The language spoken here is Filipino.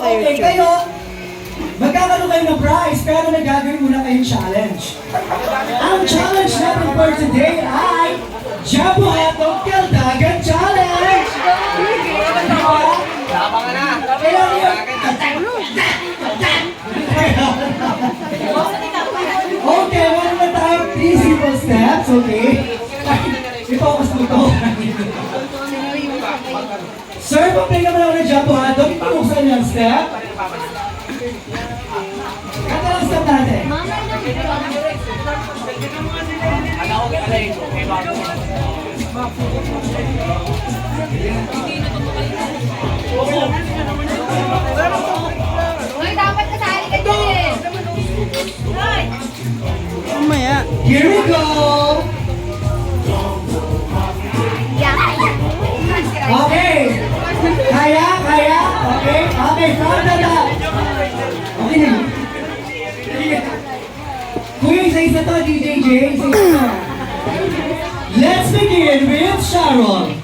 sa Okay, YouTube. kayo, magkakaroon kayo ng prize, pero may gagawin muna kayong challenge. Ang challenge natin for today ay Jabo Hotdog Kaldagan Challenge! Diba? Kailangan yun. Okay, meron na tayo 3 simple steps, okay? I-focus mo ito. Sir, pag-play naman ako ng Jabo Hotdog, ipuksan niyo ang step. Kata lang step natin. Uy, dapat kasali ka din. Hoy! Mamaya. Here we go! Okay! Kaya? Okay? Okay, from the top! Okay na. Kuya, isa-isa to, DJ J. Isa-isa to. Let's begin with Sharon.